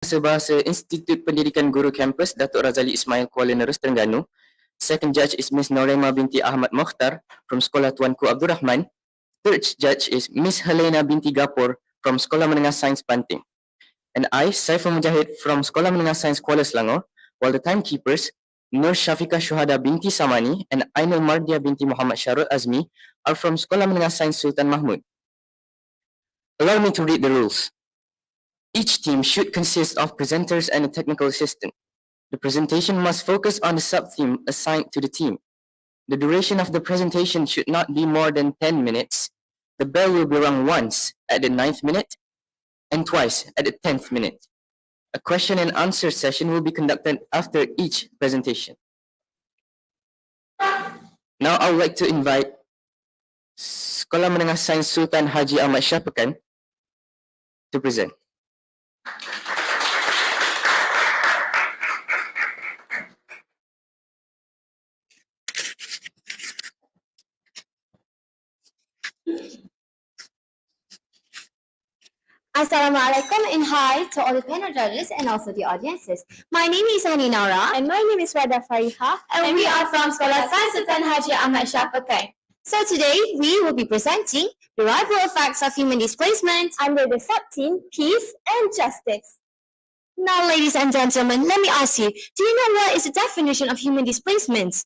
Bahasa Institut Pendidikan Guru Kampus Datuk Razali Ismail Kuala Nerus Terengganu. Second judge is Miss Norema binti Ahmad Mokhtar from Sekolah Tuanku Abdul Rahman. Third judge is Miss Helena binti Gapur from Sekolah Menengah Sains Banting. And I, Saiful Mujahid from Sekolah Menengah Sains Kuala Selangor, while the timekeepers, Nur Syafiqah Syuhada binti Samani and Ainul Mardia binti Muhammad Syarul Azmi are from Sekolah Menengah Sains Sultan Mahmud. Allow me to read the rules. Each team should consist of presenters and a technical assistant. The presentation must focus on the sub-theme assigned to the team. The duration of the presentation should not be more than 10 minutes. The bell will be rung once at the 9th minute and twice at the 10th minute. A question and answer session will be conducted after each presentation. Now I would like to invite Sekolah Menengah Sains Sultan Haji Ahmad Shah PEKAN to present. Assalamualaikum and hi to all the panel judges and also the audiences. My name is Hani Naura. And my name is Rada Fariha. And we are from Sekolah Sains Sultan Haji Ahmad Shah PEKAN. So today we will be presenting the rival effects of human displacement under the sub-theme Peace and Justice. Now, ladies and gentlemen, let me ask you, do you know what is the definition of human displacement?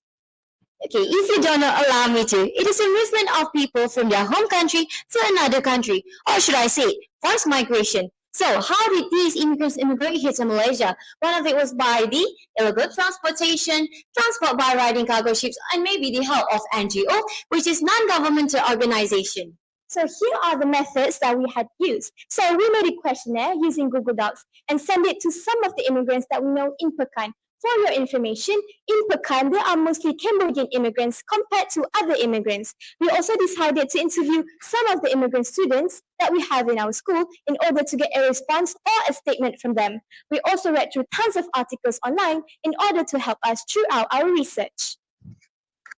Okay, if you don't know, allow me to. It is a movement of people from their home country to another country, or should I say, forced migration. So, how did these immigrants immigrate here to Malaysia? One of it was by the illegal transportation, transport by riding cargo ships, and maybe the help of NGO, which is non-governmental organization. So here are the methods that we had used. So we made a questionnaire using Google Docs and sent it to some of the immigrants that we know in PEKAN. For your information, in PEKAN, there are mostly Cambodian immigrants compared to other immigrants. We also decided to interview some of the immigrant students that we have in our school in order to get a response or a statement from them. We also read through tons of articles online in order to help us throughout our research.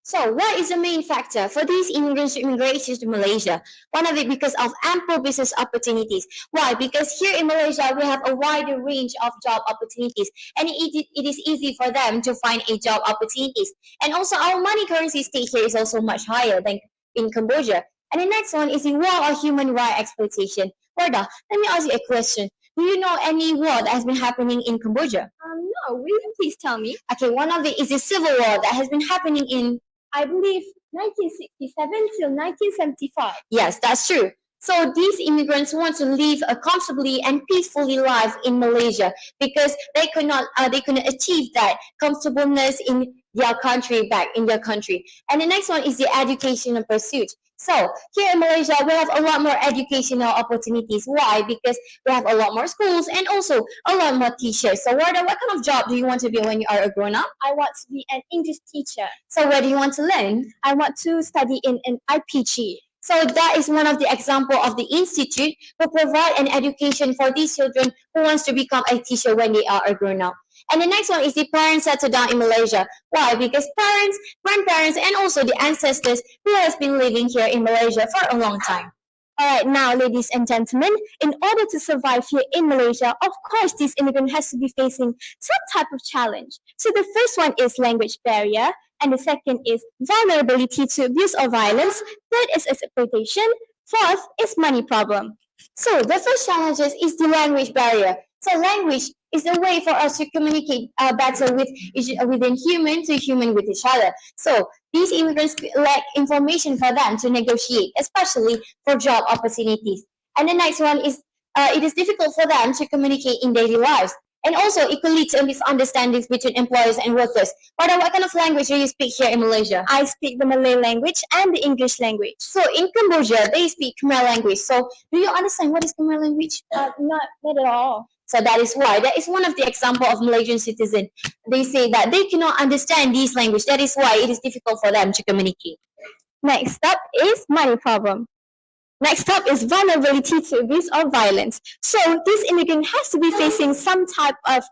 So, what is the main factor for these immigrants to immigrate to Malaysia? One of it because of ample business opportunities. Why? Because here in Malaysia, we have a wider range of job opportunities, and it is easy for them to find a job opportunities. And also, our money currency state here is also much higher than in Cambodia. And the next one is the war or human rights exploitation. Warda, let me ask you a question. Do you know any war that has been happening in Cambodia? No, will you please tell me? Okay, one of it is the civil war that has been happening in, I believe, 1967 till 1975. Yes, that's true. So these immigrants want to live a comfortably and peacefully life in Malaysia because they couldn't achieve that comfortableness in their country, back in their country. And the next one is the educational pursuit. So here in Malaysia, we have a lot more educational opportunities. Why? Because we have a lot more schools and also a lot more teachers. So Warda, what kind of job do you want to be when you are a grown-up? I want to be an English teacher. So where do you want to learn? I want to study in an IPG. So that is one of the example of the institute who provide an education for these children who wants to become a teacher when they are a grown-up. And the next one is the parents settle down in Malaysia. Why? Because parents, grandparents, and also the ancestors who has been living here in Malaysia for a long time. All right, now, ladies and gentlemen, in order to survive here in Malaysia, of course, this immigrant has to be facing some type of challenge. So the first one is language barrier, and the second is vulnerability to abuse or violence. Third is exploitation. Fourth is money problem. So the first challenge is the language barrier. So language is a way for us to communicate better within human to human with each other. So these immigrants lack information for them to negotiate, especially for job opportunities. And the next one is it is difficult for them to communicate in daily lives. And also, it could lead to misunderstandings between employers and workers. What kind of language do you speak here in Malaysia? I speak the Malay language and the English language. So in Cambodia, they speak Khmer language. So do you understand what is Khmer language? Not at all. So that is why. That is one of the example of Malaysian citizen. They say that they cannot understand this language. That is why it is difficult for them to communicate. Next up is money problem. Next up is vulnerability to abuse or violence. So this immigrant has to be facing some type of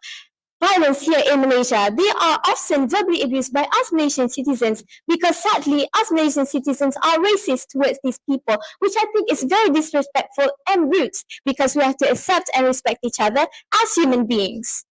violence here in Malaysia. They are often verbally abused by us Malaysian citizens because sadly, us Malaysian citizens are racist towards these people, which I think is very disrespectful and rude because we have to accept and respect each other as human beings.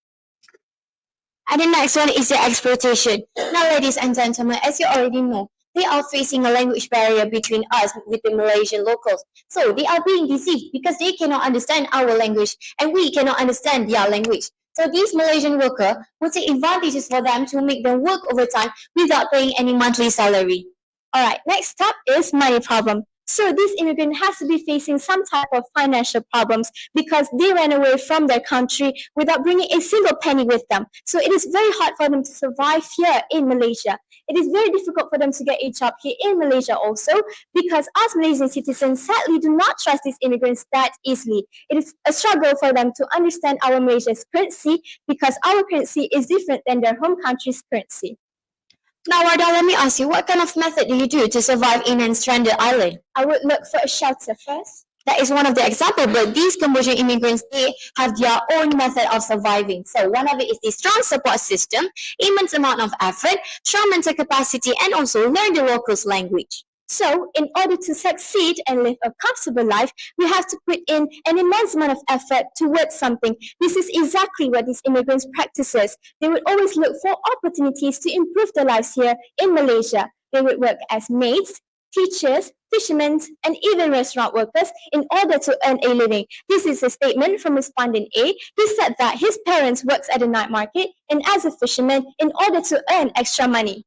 And the next one is the exploitation. Now, ladies and gentlemen, as you already know, they are facing a language barrier between us with the Malaysian locals. So they are being deceived because they cannot understand our language and we cannot understand their language. So these Malaysian workers will take advantages for them to make them work overtime without paying any monthly salary. All right, next up is money problem. So this immigrant has to be facing some type of financial problems because they ran away from their country without bringing a single penny with them. So it is very hard for them to survive here in Malaysia. It is very difficult for them to get a job here in Malaysia also because us Malaysian citizens sadly do not trust these immigrants that easily. It is a struggle for them to understand our Malaysia's currency because our currency is different than their home country's currency. Now, Wardah, let me ask you, what kind of method do you do to survive in a stranded island? I would look for a shelter first. That is one of the examples, but these Cambodian immigrants, they have their own method of surviving. So one of it is the strong support system, immense amount of effort, strong mental capacity, and also learn the locals' language. So, in order to succeed and live a comfortable life, we have to put in an immense amount of effort towards something. This is exactly what these immigrants practices. They would always look for opportunities to improve their lives here in Malaysia. They would work as maids, teachers, fishermen, and even restaurant workers in order to earn a living. This is a statement from respondent A. He said that his parents works at a night market and as a fisherman in order to earn extra money.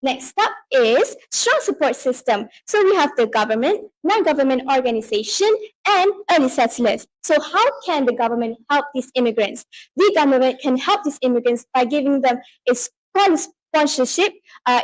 Next up is strong support system. So we have the government, non-government organization, and early settlers. So how can the government help these immigrants? The government can help these immigrants by giving them a sponsorship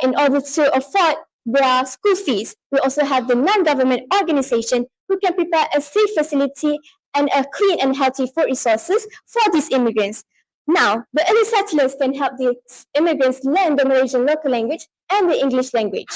in order to afford their school fees. We also have the non-government organization who can prepare a safe facility and a clean and healthy food resources for these immigrants. Now, the early settlers can help the immigrants learn the Malaysian local language and the English language.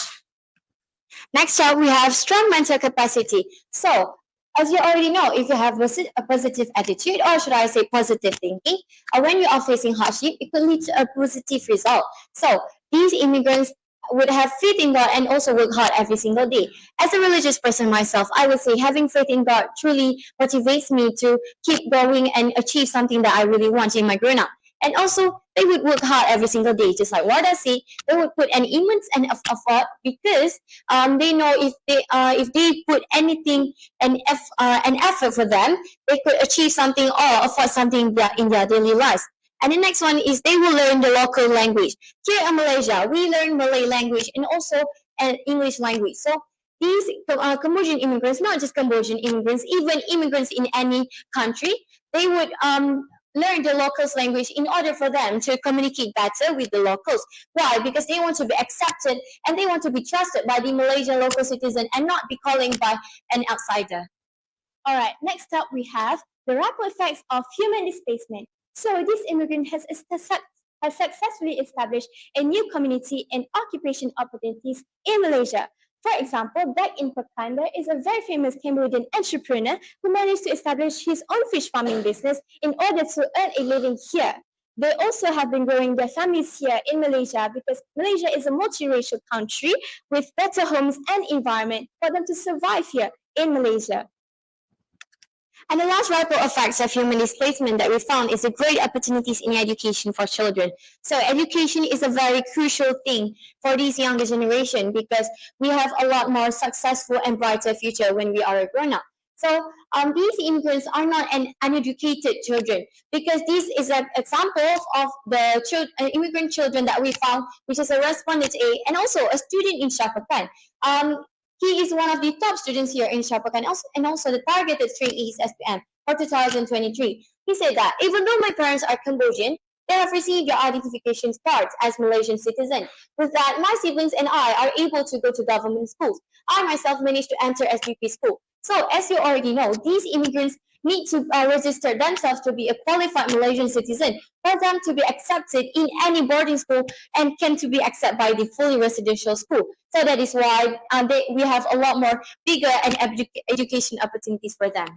Next up, we have strong mental capacity. So, as you already know, if you have a positive attitude, or should I say positive thinking, when you are facing hardship, it could lead to a positive result. So, these immigrants would have faith in God and also work hard every single day. As a religious person myself, I would say having faith in God truly motivates me to keep going and achieve something that I really want in my grown up. And also, they would work hard every single day, just like what I say. They would put an immense and effort because they know if they put anything an effort for them, they could achieve something or afford something in their daily lives. And the next one is they will learn the local language. Here in Malaysia, we learn Malay language and also English language. So these Cambodian immigrants, not just Cambodian immigrants, even immigrants in any country, they would learn the locals' language in order for them to communicate better with the locals. Why? Because they want to be accepted and they want to be trusted by the Malaysian local citizen and not be calling by an outsider. All right, next up we have the ripple effects of human displacement. So this immigrant has successfully established a new community and occupation opportunities in Malaysia. For example, back in PEKAN, there is a very famous Cambodian entrepreneur who managed to establish his own fish farming business in order to earn a living here. They also have been growing their families here in Malaysia because Malaysia is a multiracial country with better homes and environment for them to survive here in Malaysia. And the last ripple effects of human displacement that we found is the great opportunities in education for children. So education is a very crucial thing for this younger generation because we have a lot more successful and brighter future when we are grown up. So these immigrants are not uneducated children because this is an example of the immigrant children that we found, which is a respondent A and also a student in SHAH. He is one of the top students here in SHAH and also the targeted trainee is SPM for 2023. He said that even though my parents are Cambodian, they have received their identification cards as Malaysian citizens. With that, my siblings and I are able to go to government schools. I myself managed to enter SVP school. So as you already know, these immigrants need to register themselves to be a qualified Malaysian citizen for them to be accepted in any boarding school and can to be accepted by the fully residential school. So that is why we have a lot more bigger and education opportunities for them.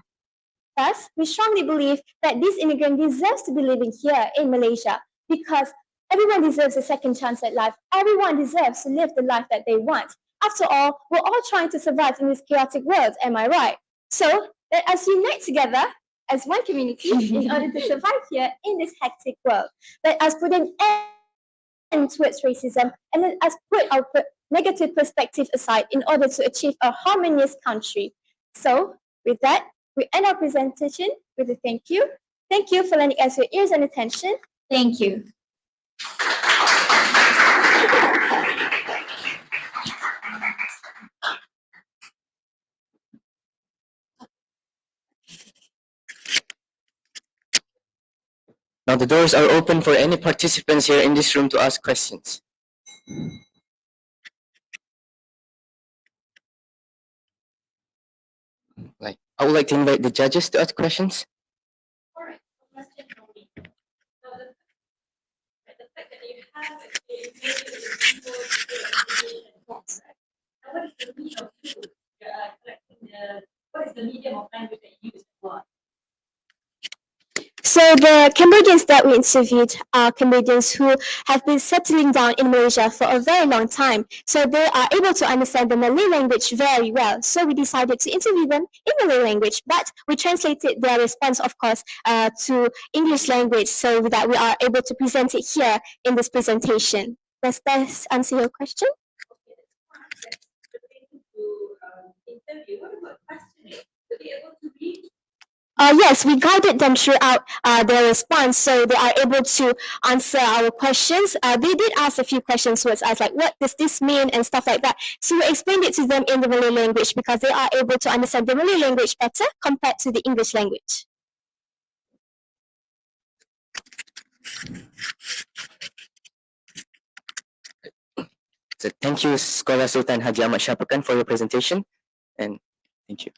Thus, we strongly believe that this immigrant deserves to be living here in Malaysia because everyone deserves a second chance at life. Everyone deserves to live the life that they want. After all, we're all trying to survive in this chaotic world, am I right? So, let us unite together as one community in order to survive here in this hectic world. Let us put an end towards racism and let us put our negative perspective aside in order to achieve a harmonious country. So, with that, we end our presentation with a thank you. Thank you for lending us your ears and attention. Thank you. Now the doors are open for any participants here in this room to ask questions. I would like to invite the judges to ask questions. All right, question for me. So the fact that you have a people Yes. and what is the meaning of you collecting what is the medium of language that you use? What? So the Cambodians that we interviewed are Cambodians who have been settling down in Malaysia for a very long time. So they are able to understand the Malay language very well. So we decided to interview them in Malay language, but we translated their response, of course, to English language so that we are able to present it here in this presentation. Does that answer your question? Okay, that's related to interview. What about questioning? To be able to read? Yes, we guided them throughout their response, so they are able to answer our questions. They did ask a few questions towards us, like what does this mean and stuff like that. So we explained it to them in the Malay language because they are able to understand the Malay language better compared to the English language. So thank you, Scholar Sultan Haji Ahmad Shah PEKAN, for your presentation, and thank you.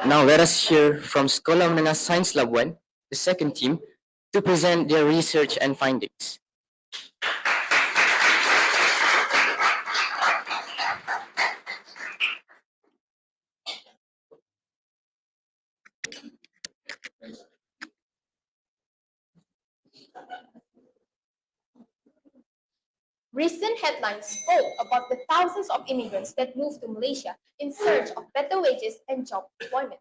Now let us hear from Sekolah Menengah Sains Labuan, the second team, to present their research and findings. Recent headlines spoke about the thousands of immigrants that moved to Malaysia in search of better wages and job employment.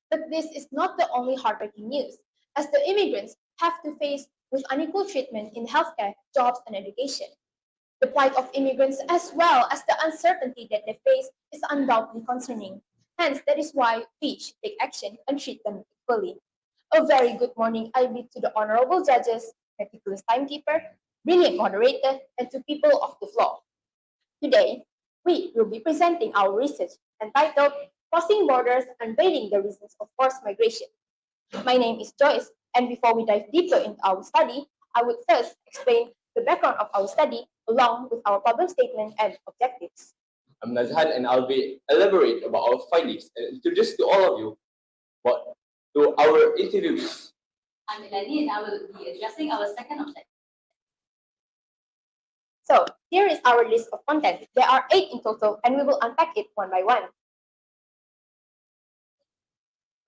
But this is not the only heartbreaking news, as the immigrants have to face with unequal treatment in healthcare, jobs, and education. The plight of immigrants, as well as the uncertainty that they face, is undoubtedly concerning. Hence, that is why we should take action and treat them equally. A very good morning, I bid to the honorable judges, meticulous timekeeper, brilliant moderator, and to people of the floor. Today, we will be presenting our research entitled Crossing Borders, Unveiling the Reasons of Forced Migration. My name is Joyce, and before we dive deeper into our study, I would first explain the background of our study along with our problem statement and objectives. I'm Nazhan, and I'll be elaborate about our findings and introduce to all of you But to our interviews. I'm Eleni and I will be addressing our second objective. So here is our list of content. There are 8 in total, and we will unpack it one by one.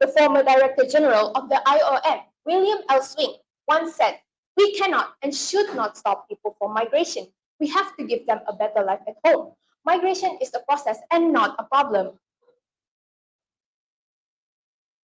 The former Director General of the IOM, William L. Swing, once said, "We cannot and should not stop people from migration. We have to give them a better life at home. Migration is a process and not a problem."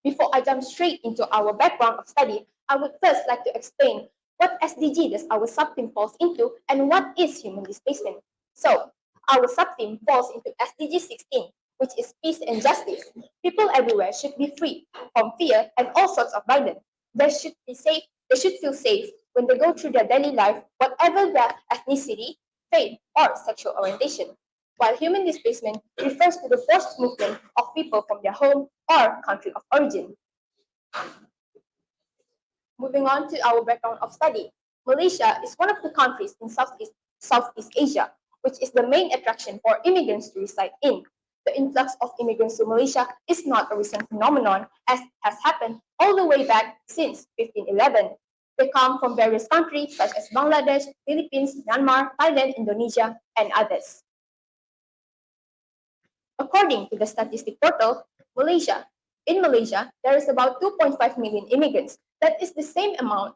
Before I jump straight into our background of study, I would first like to explain what SDG does our subtheme falls into and what is human displacement. So, our subtheme falls into SDG16, which is peace and justice. People everywhere should be free from fear and all sorts of violence. They should be safe. They should feel safe when they go through their daily life, whatever their ethnicity, faith, or sexual orientation. While human displacement refers to the forced movement of people from their home or country of origin. Moving on to our background of study, Malaysia is one of the countries in Southeast Asia, which is the main attraction for immigrants to reside in. The influx of immigrants to Malaysia is not a recent phenomenon, as has happened all the way back since 1511. They come from various countries such as Bangladesh, Philippines, Myanmar, Thailand, Indonesia, and others. According to the statistic portal, in Malaysia, there is about 2.5 million immigrants. That is the same amount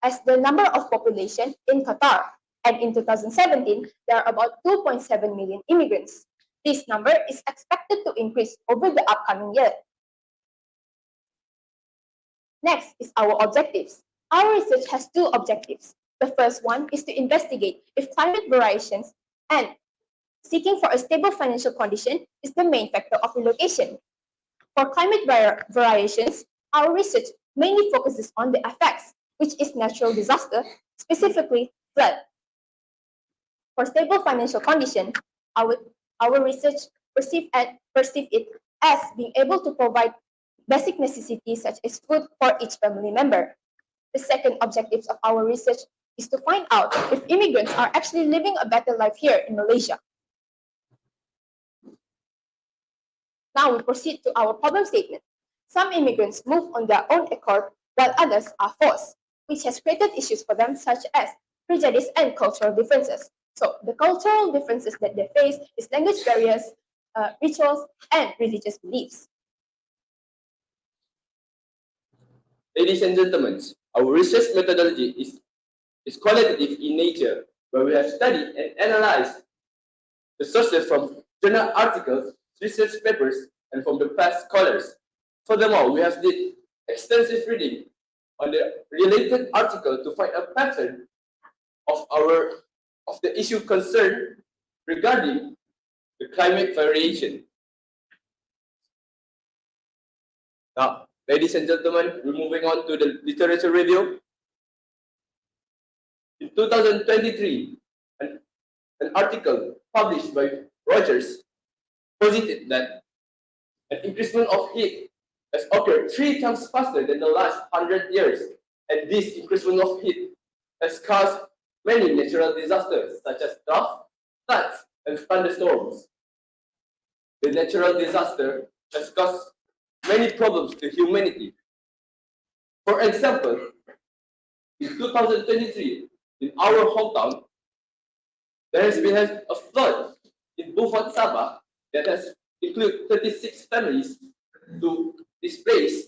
as the number of population in Qatar. And in 2017, there are about 2.7 million immigrants. This number is expected to increase over the upcoming year. Next is our objectives. Our research has 2 objectives. The first one is to investigate if climate variations and seeking for a stable financial condition is the main factor of relocation. For climate variations, our research mainly focuses on the effects, which is natural disaster, specifically flood. For stable financial condition, our research perceive it as being able to provide basic necessities such as food for each family member. The second objective of our research is to find out if immigrants are actually living a better life here in Malaysia. Now we proceed to our problem statement. Some immigrants move on their own accord, while others are forced, which has created issues for them such as prejudice and cultural differences. So the cultural differences that they face is language barriers, rituals, and religious beliefs. Ladies and gentlemen, our research methodology is qualitative in nature, where we have studied and analyzed the sources from journal articles, research papers, and from the past scholars. Furthermore, we have did extensive reading on the related article to find a pattern of the issue concerned regarding the climate variation. Now, ladies and gentlemen, we're moving on to the literature review. In 2023, an article published by Rogers posited that an increasement of heat has occurred 3 times faster than the last 100 years, and this increasement of heat has caused many natural disasters such as drought, floods, and thunderstorms. The natural disaster has caused many problems to humanity. For example, in 2023, in our hometown, there has been a flood in Bufat Sabah that has included 36 families to displace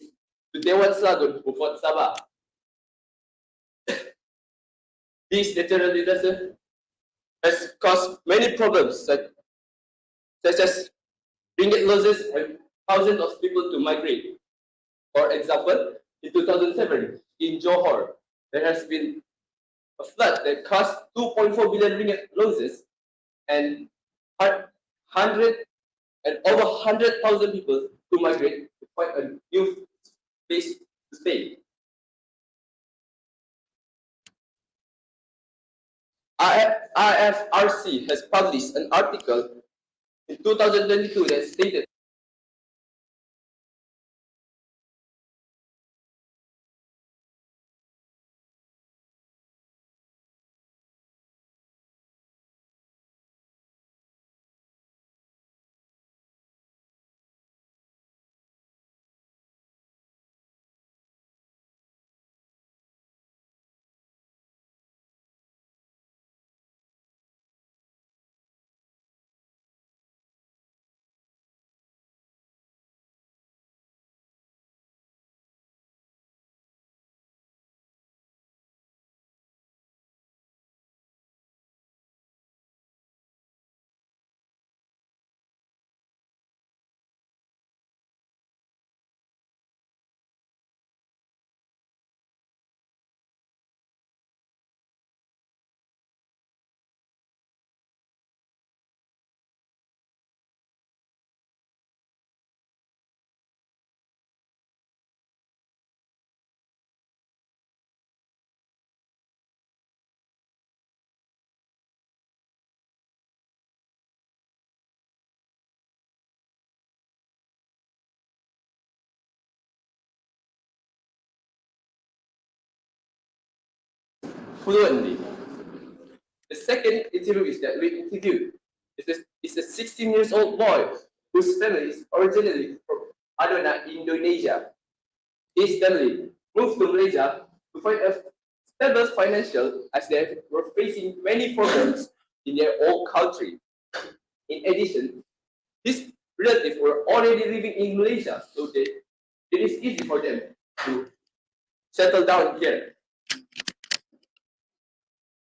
to Dewan Slagon, Bufat Sabah. This natural disaster has caused many problems such as ringgit losses and thousands of people to migrate. For example, in 2007, in Johor, there has been a flood that caused 2.4 billion ringgit losses and over 100,000 people to migrate to find a new place to stay. IFRC has published an article in 2022 that stated fluently. The second interview that we interviewed is a 16 years old boy whose family is originally from Adona, Indonesia. His family moved to Malaysia to find a stable financial as they were facing many problems in their own country. In addition, his relatives were already living in Malaysia, so it is easy for them to settle down here.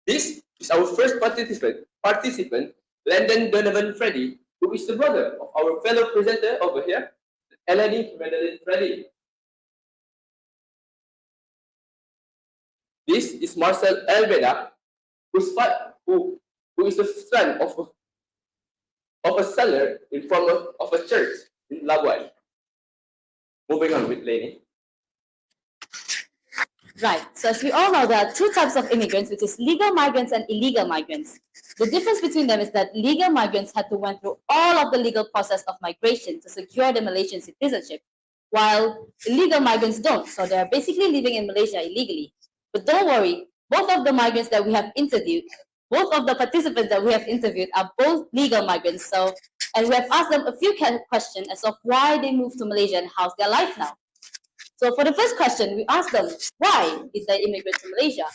This is our first participant, Landon Donovan Freddy, who is the brother of our fellow presenter over here, Eleni Madeline Freddy. This is Marcel Elbeda, who is the son of a seller in front of a church in Labuan. Moving on with Lenny. Right. So as we all know, there are two types of immigrants, which is legal migrants and illegal migrants. The difference between them is that legal migrants had to went through all of the legal process of migration to secure the Malaysian citizenship, while illegal migrants don't. So they are basically living in Malaysia illegally. But don't worry, both of the migrants that we have interviewed, both of the participants that we have interviewed are both legal migrants. So, and we have asked them a few questions as of why they moved to Malaysia and how's their life now. So for the first question, we asked them, why did they immigrate to Malaysia?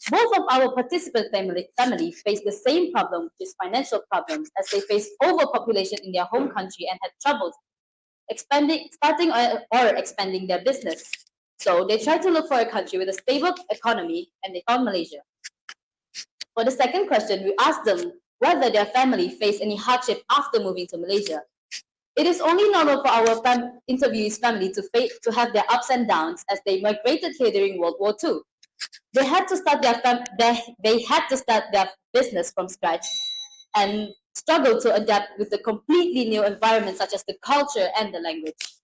Both of our participant family faced the same problem, which is financial problems, as they faced overpopulation in their home country and had troubles starting or expanding their business. So they tried to look for a country with a stable economy, and they found Malaysia. For the second question, we asked them whether their family faced any hardship after moving to Malaysia. It is only normal for our interviewees' family to have their ups and downs as they migrated here during World War II. They had to start their business from scratch and struggle to adapt with the completely new environment, such as the culture and the language.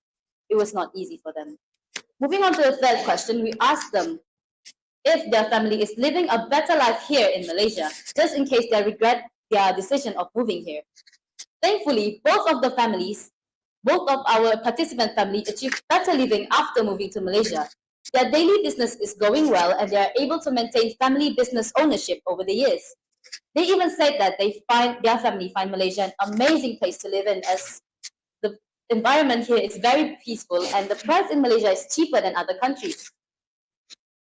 It was not easy for them. Moving on to the third question, we asked them if their family is living a better life here in Malaysia, just in case they regret their decision of moving here. Thankfully, both of our participant family achieved better living after moving to Malaysia. Their daily business is going well and they are able to maintain family business ownership over the years. They even said that their family find Malaysia an amazing place to live in, as the environment here is very peaceful and the price in Malaysia is cheaper than other countries.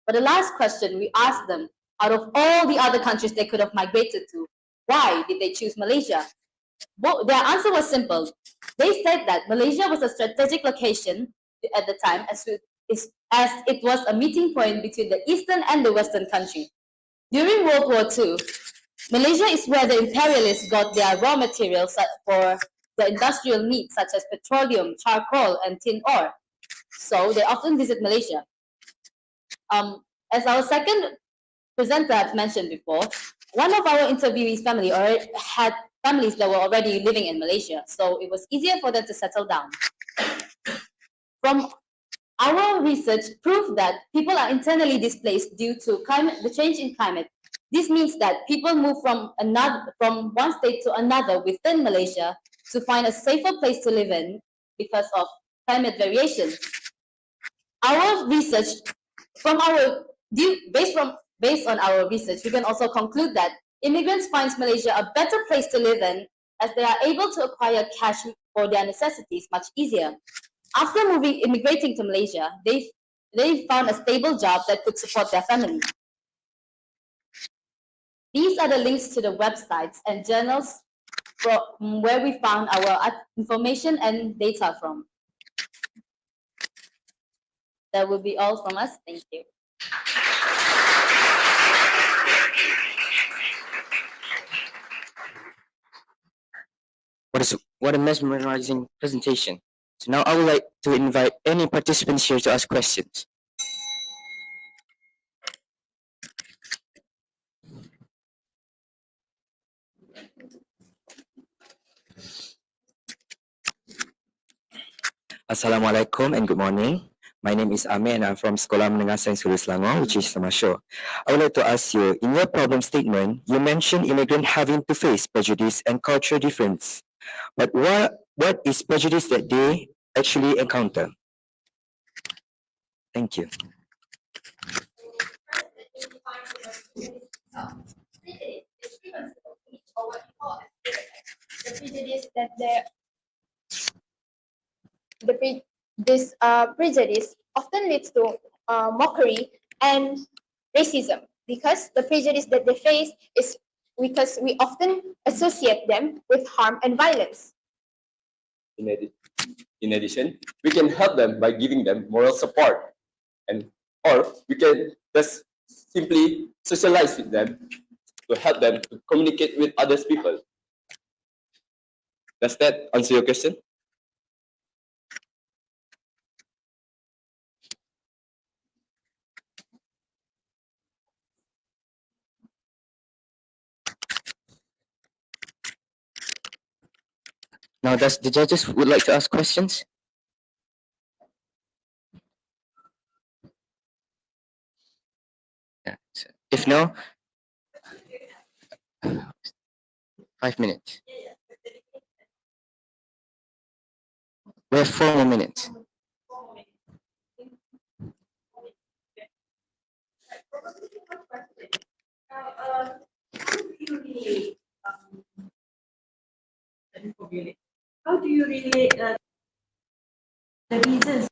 For the last question, we asked them, out of all the other countries they could have migrated to, why did they choose Malaysia? Their answer was simple. They said that Malaysia was a strategic location at the time as it was a meeting point between the eastern and the western country. During World War II, Malaysia is where the imperialists got their raw materials for the industrial needs such as petroleum, charcoal, and tin ore. So they often visit Malaysia. As our second presenter had mentioned before, one of our interviewees' family had families that were already living in Malaysia, so it was easier for them to settle down. From our research proved that people are internally displaced due to the change in climate. This means that people move from one state to another within Malaysia to find a safer place to live in because of climate variation. Our research, based on our research, we can also conclude that immigrants find Malaysia a better place to live in as they are able to acquire cash for their necessities much easier. After immigrating to Malaysia, they found a stable job that could support their family. These are the links to the websites and journals from where we found our information and data from. That will be all from us. Thank you. What a mesmerizing presentation. So now I would like to invite any participants here to ask questions. Assalamualaikum and good morning. My name is Amir and I'm from Sekolah Menengah Sains Hulu Selangor, which is Semasho. I would like to ask you, in your problem statement, you mentioned immigrant having to face prejudice and cultural difference. But what is prejudice that they actually encounter? Thank you. Identify the Prejudice is reversible, or what we call as stereotype. The prejudice that this prejudice often leads to mockery and racism, because the prejudice that they face is because we often associate them with harm and violence. In addition, we can help them by giving them moral support, and or we can just simply socialize with them to help them to communicate with other people. Does that answer your question? Now, does the judges would like to ask questions? Yeah. If no, 5 minutes. We have 4 more minutes. How do you relate the reasons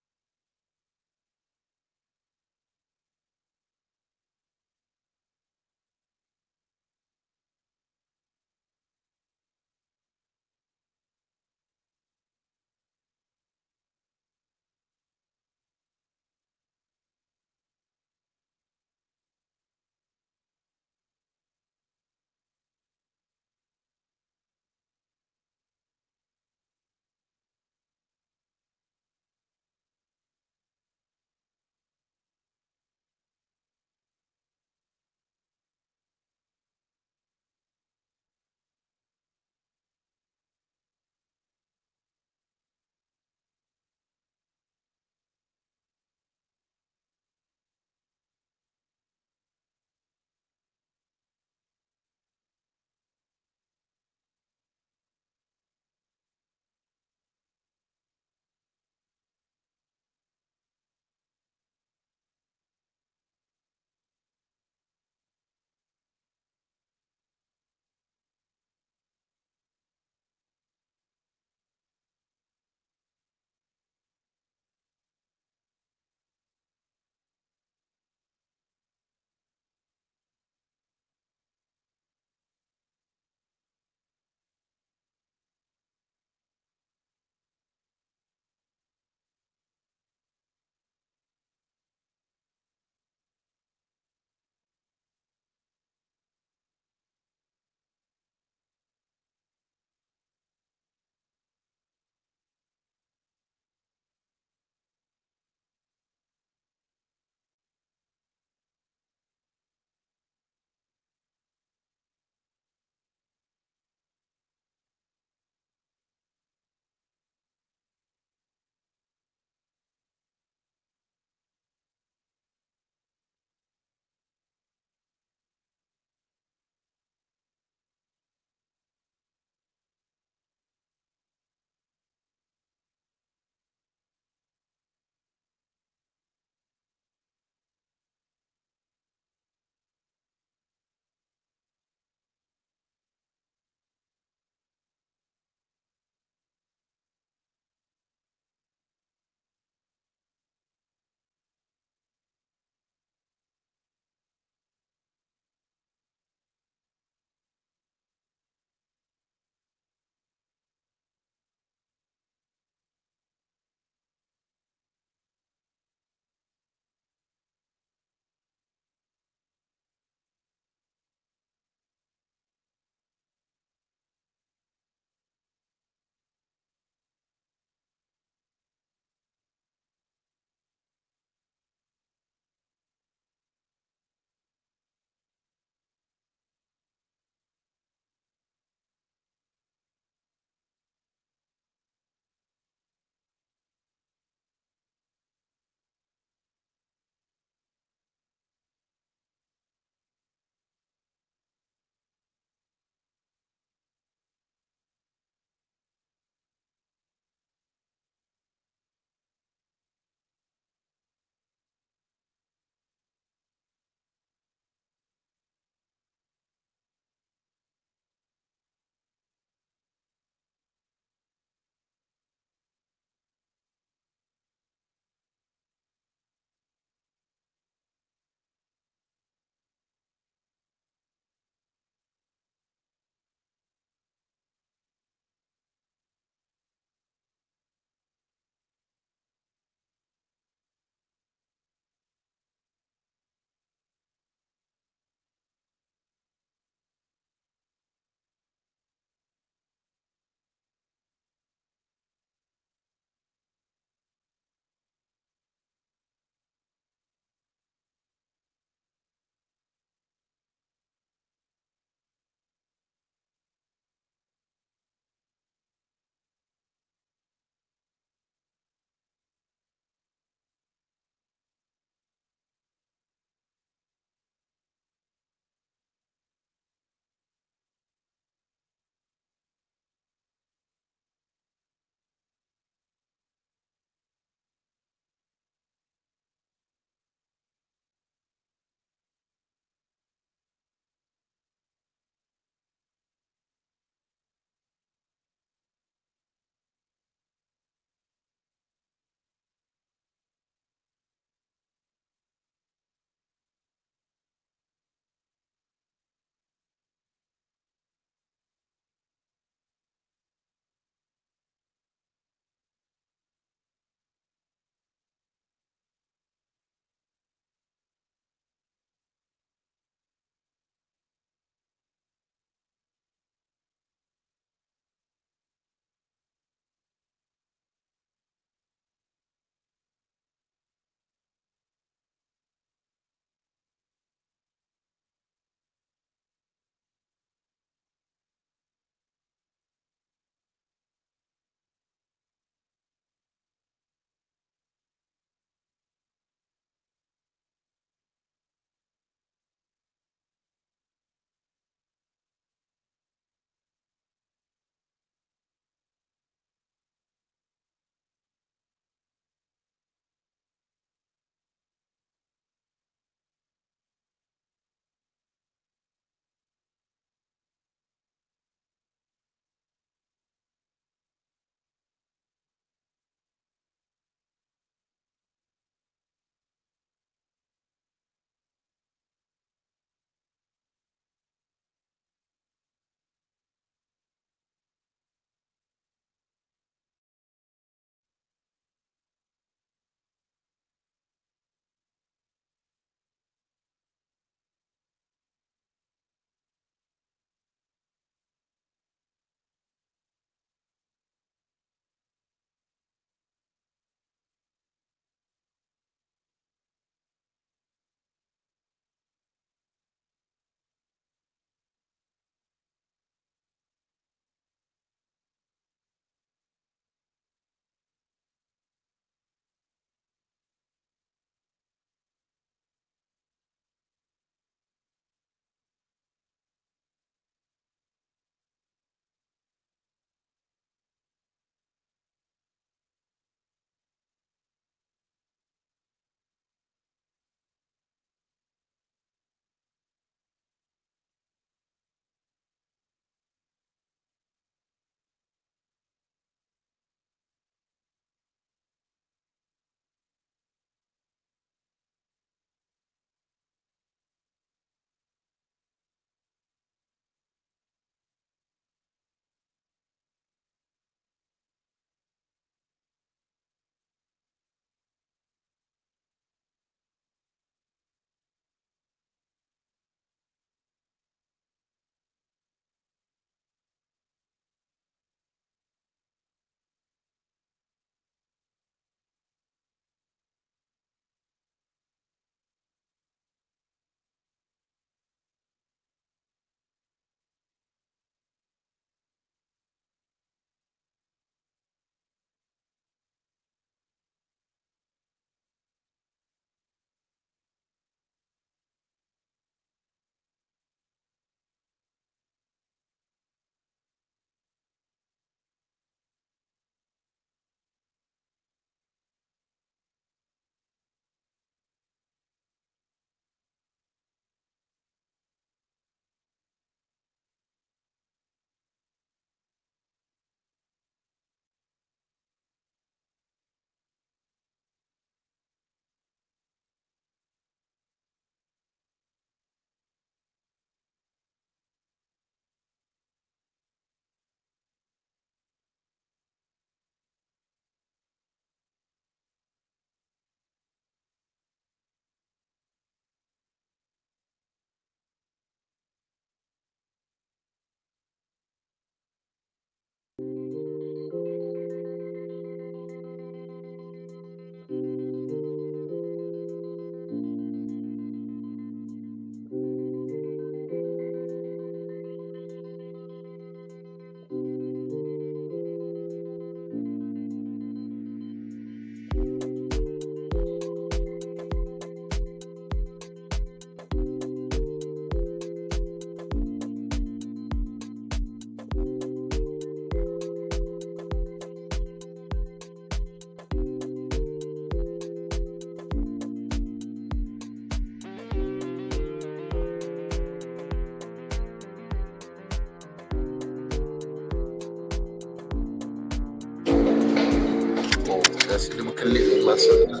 sudah mengkelip masuk.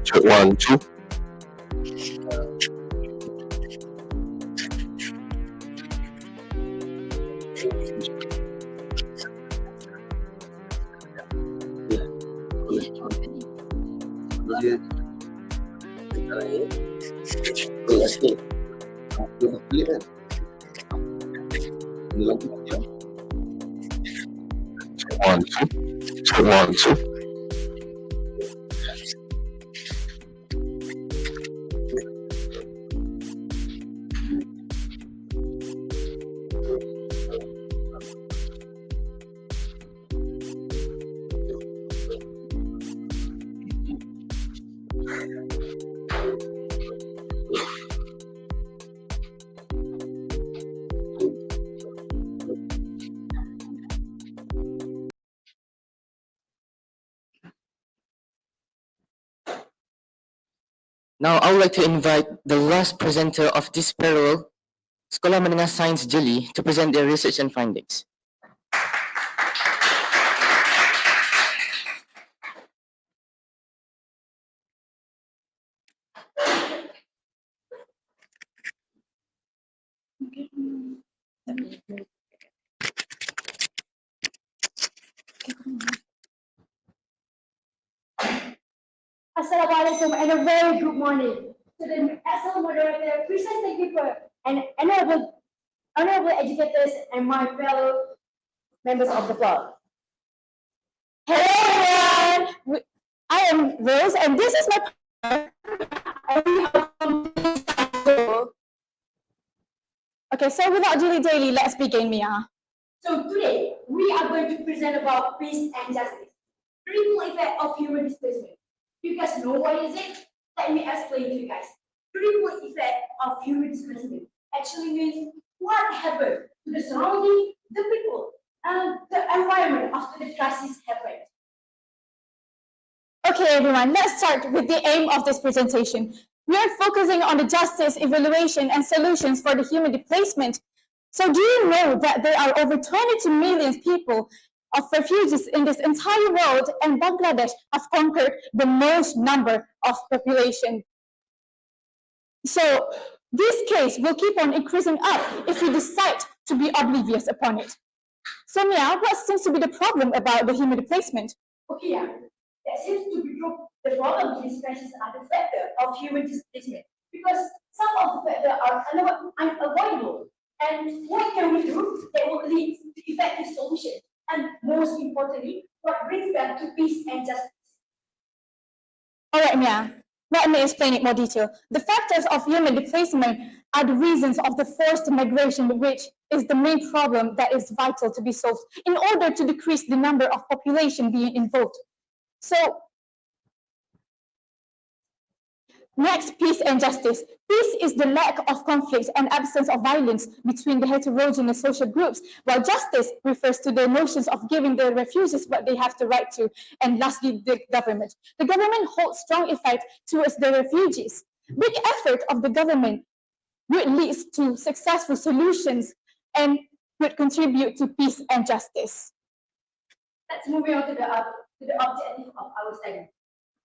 Check 1, 2. One, two. Check 1, 2. Now, I would like to invite the last presenter of this parallel, Sekolah Menengah Sains JELI, to present their research and findings. Assalamualaikum and a very good morning to the excellent moderator, precisely keeper, and honorable educators and my fellow members of the floor. Hello everyone, I am Rose and this is my partner. Okay, so without dilly-dally, let's begin, Mia. So today, we are going to present about peace and justice, triple effect of human displacement. You guys know what is it? Let me explain to you guys. Triple effect of human displacement actually means what happened to the surrounding, the people, and the environment after the crisis happened. Okay, everyone, let's start with the aim of this presentation. We are focusing on the justice, evaluation, and solutions for the human displacement. So do you know that there are over 22 million people of refugees in this entire world, and Bangladesh has conquered the most number of population. So this case will keep on increasing up if we decide to be oblivious upon it. So Mia, what seems to be the problem about the human displacement? Okay, yeah. That seems to be the problem with this crisis are the factor of human displacement, because some of the factors are unavoidable. And what can we do that will lead to effective solutions? And most importantly, what brings them to peace and justice? All right, Mia. Let me explain it more detail. The factors of human displacement are the reasons of the forced migration, which is the main problem that is vital to be solved in order to decrease the number of population being involved. So, next, peace and justice. Peace is the lack of conflict and absence of violence between the heterogeneous social groups, while justice refers to the notions of giving the refugees what they have the right to. And lastly, the government. The government holds strong effect towards the refugees. Big effort of the government would lead to successful solutions and would contribute to peace and justice. Let's move on to the objective of our study.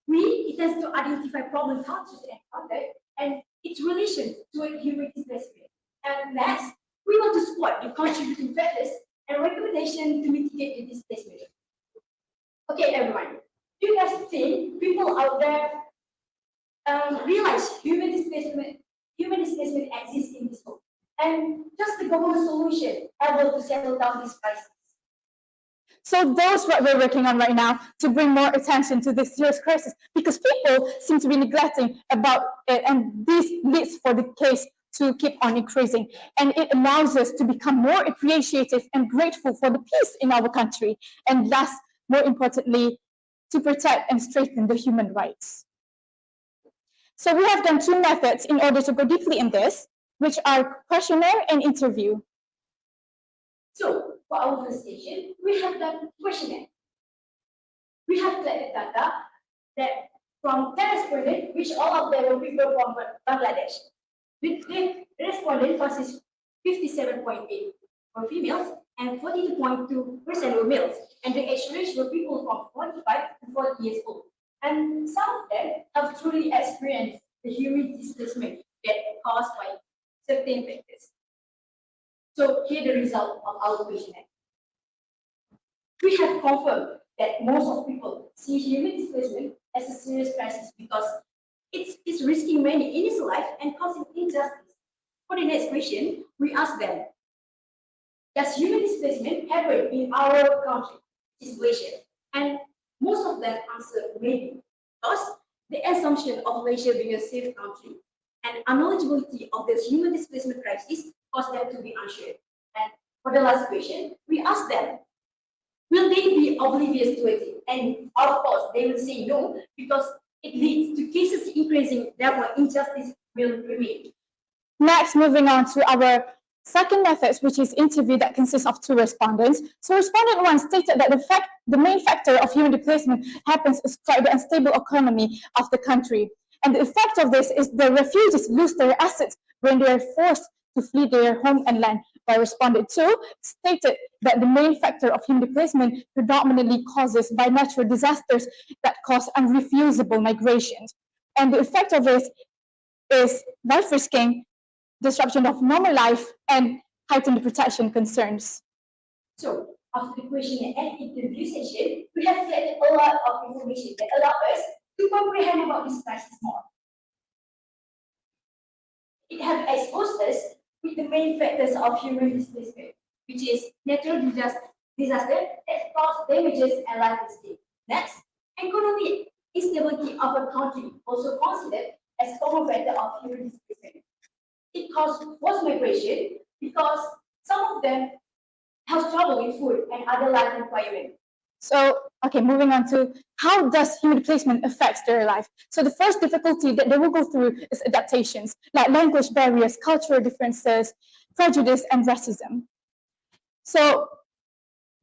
It has to identify problem cultures and context and its relation to human displacement. And next, we want to spot the contributing factors and recommendations to mitigate the displacement. Okay, everyone. Do you guys think people out there realize human displacement exists in this world? And just the government solution able to settle down this crisis? So that's what we're working on right now, to bring more attention to this serious crisis, because people seem to be neglecting about it, and this leads for the case to keep on increasing. And it allows us to become more appreciative and grateful for the peace in our country, and last, more importantly, to protect and strengthen the human rights. So we have done two methods in order to go deeply in this, which are questionnaire and interview. So, for our first station, we have done questionnaire. We have collected data that from 10 respondents, which all of them were people from Bangladesh. With the respondent consists 57.8 for females and 42.2% were males, and the age range were people from 45 to 40 years old. And some of them have truly experienced the human displacement that caused by certain factors. So here the result of our questionnaire. We have confirmed that most of people see human displacement as a serious crisis because it's risking many innocent life and causing injustice. For the next question, we ask them, does human displacement happen in our country, Malaysia? And most of them answer maybe, because the assumption of Malaysia being a safe country and unknowledgeability of this human displacement crisis cause them to be unsure. And for the last question, we ask them, will they be oblivious to it? And of course, they will say no, because it leads to cases increasing, therefore injustice will remain. Next, moving on to our second method, which is interview that consists of two respondents. So respondent one stated that the main factor of human displacement happens by the unstable economy of the country. And the effect of this is the refugees lose their assets when they are forced to flee their home and land. By respondent two stated that the main factor of human displacement predominantly causes by natural disasters that cause unrefusable migrations. And the effect of this is life risking, disruption of normal life, and heightened protection concerns. So, after the questionnaire and interview session, we have collected a lot of information that allow us to comprehend about this crisis more. It has exposed us with the main factors of human displacement, which is natural disaster that cause damages and life at stake. Next, economic instability of a country, also considered as common factor of human displacement. It causes forced migration because some of them have trouble with food and other life requirements. So, okay, moving on to how does human displacement affect their life? So the first difficulty that they will go through is adaptations, like language barriers, cultural differences, prejudice, and racism. So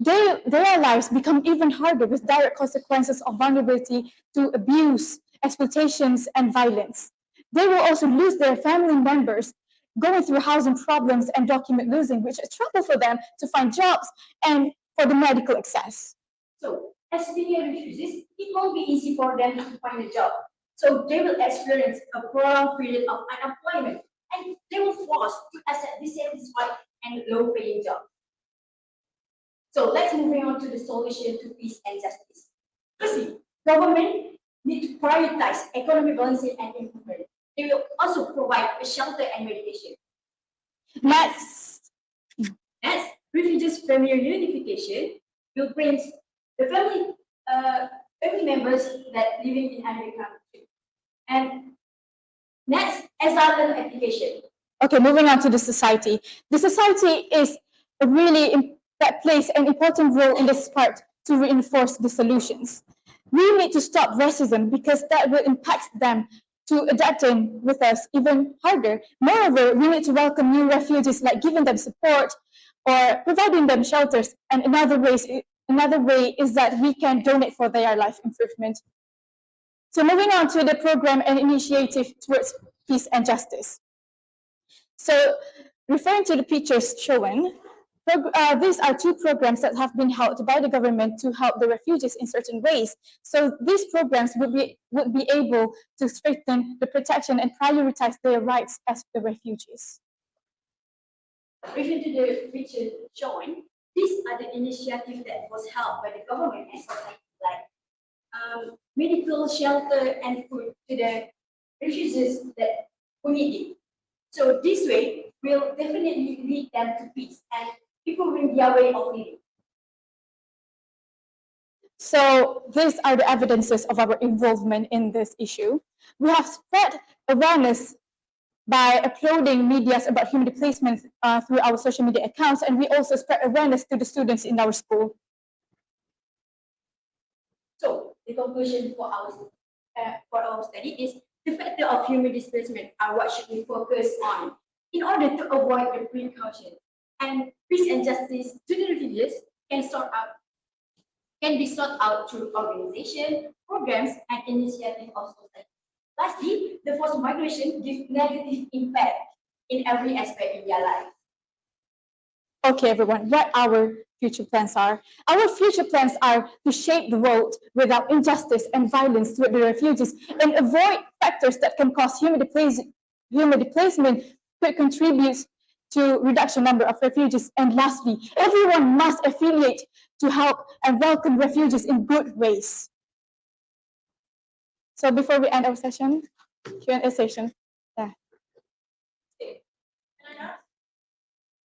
their lives become even harder with direct consequences of vulnerability to abuse, exploitations, and violence. They will also lose their family members, going through housing problems and document losing, which is trouble for them to find jobs and for the medical access. So, as senior refugees, it won't be easy for them to find a job. So they will experience a prolonged period of unemployment, and they will force to accept dissatisfied and low-paying jobs. So let's move on to the solution to peace and justice. Firstly, government need to prioritize economic balancing and improvement. They will also provide a shelter and medication. Next, Refugees family reunification will bring the family members that living in another country. And next, asylum application. okay, moving on to the society. The society is that plays an important role in this part to reinforce the solutions. We need to stop racism because that will impact them to adapting with us even harder. Moreover, we need to welcome new refugees, like giving them support or providing them shelters. And another way is that we can donate for their life improvement. So moving on to the program and initiative towards peace and justice. So referring to the pictures shown, these are two programs that have been held by the government to help the refugees in certain ways. So these programs would be able to strengthen the protection and prioritize their rights as the refugees. Referring to the picture shown, these are the initiatives that was held by the government and society, like medical shelter and food to the refugees that who need it. So this way will definitely lead them to peace and improving their way of living. So these are the evidences of our involvement in this issue. We have spread awareness by uploading medias about human displacement through our social media accounts, and we also spread awareness to the students in our school. So the conclusion for our study is the factor of human displacement are what should we focus on in order to avoid the precaution. And peace and justice to the refugees can be sought out through organization, programs, and initiatives of society. Lastly, the forced migration gives negative impact in every aspect in their life. Okay, everyone, what our future plans are? Our future plans are to shape the world without injustice and violence toward the refugees and avoid factors that can cause human displacement that contributes to reduction number of refugees. And lastly, everyone must affiliate to help and welcome refugees in good ways. So before we end our session, Q&A session. Yeah. Can I ask?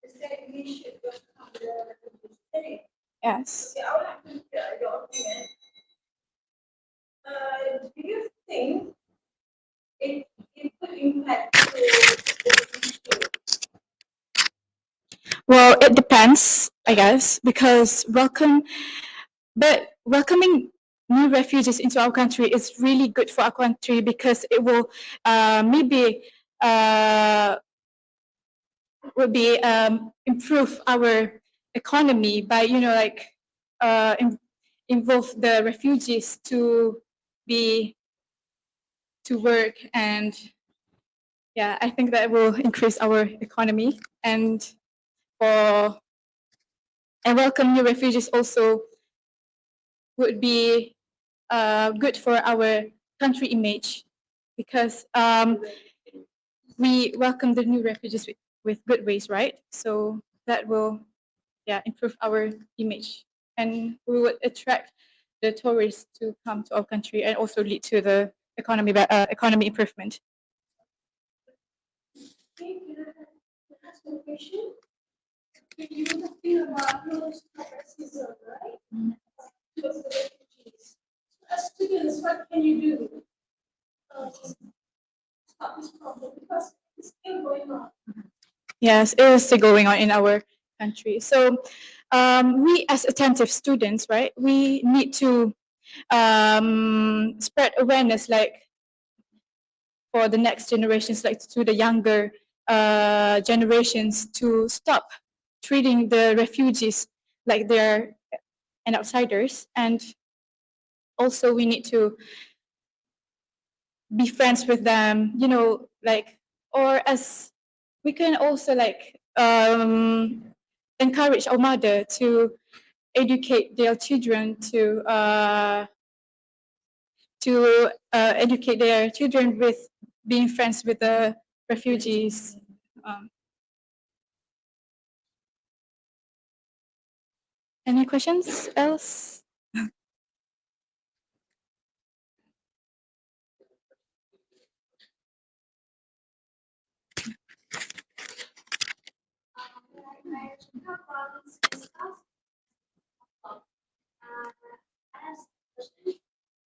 You said we should welcome the refugees today. Yes. Okay, I would like to hear your opinion. Do you think it could impact the Well, it depends, I guess, because welcoming new refugees into our country is really good for our country because it will maybe improve our economy by involve the refugees to work, and yeah, I think that will increase our economy, and welcome new refugees also would be good for our country image because we welcome the new refugees with good ways, right? So that will, improve our image, and we would attract the tourists to come to our country and also lead to the economy improvement. Okay, can I ask you a question? You were talking about those racism, right? Those refugees. As students, what can you do to stop this problem? Because it's still going on. Yes, it is still going on in our country. So we as attentive students, right, we need to spread awareness, like for the next generations, like to the younger generations, to stop treating the refugees like they're an outsiders. And also we need to be friends with them, or as we can also encourage our mother to educate their children to educate their children with being friends with the refugees. Any questions else?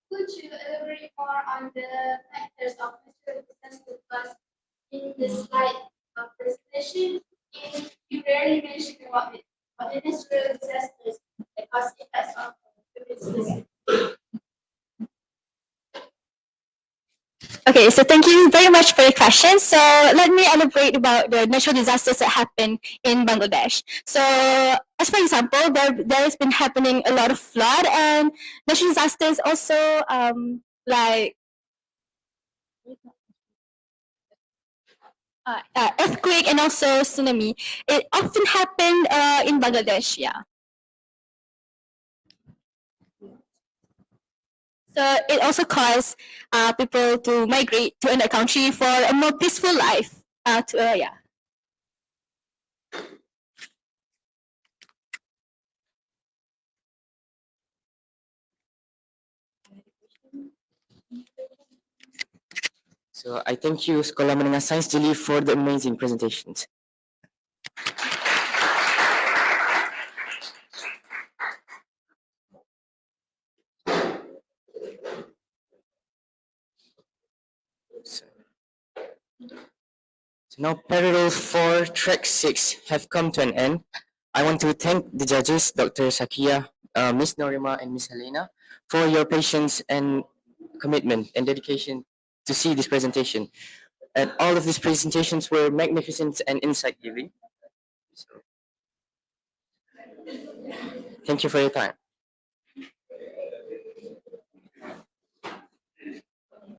Could you elaborate more on the factors of natural disasters plus in the slide of presentation? And you rarely mention about it, but the natural disasters that cause impacts on the business. Okay, so thank you very much for your question. So let me elaborate about the natural disasters that happen in Bangladesh. So as for example, there has been happening a lot of flood and natural disasters also, like earthquake and also tsunami. It often happened in Bangladesh, yeah. So it also caused people to migrate to another country for a more peaceful life. Yeah. So I thank you Sekolah Menengah Sains JELI for the amazing presentations. So now parallel 4, track 6 have come to an end. I want to thank the judges, Dr. Sakia, Ms. Norima, and Ms. Helena, for your patience and commitment and dedication to see this presentation. And all of these presentations were magnificent and insight-giving. So, thank you for your time.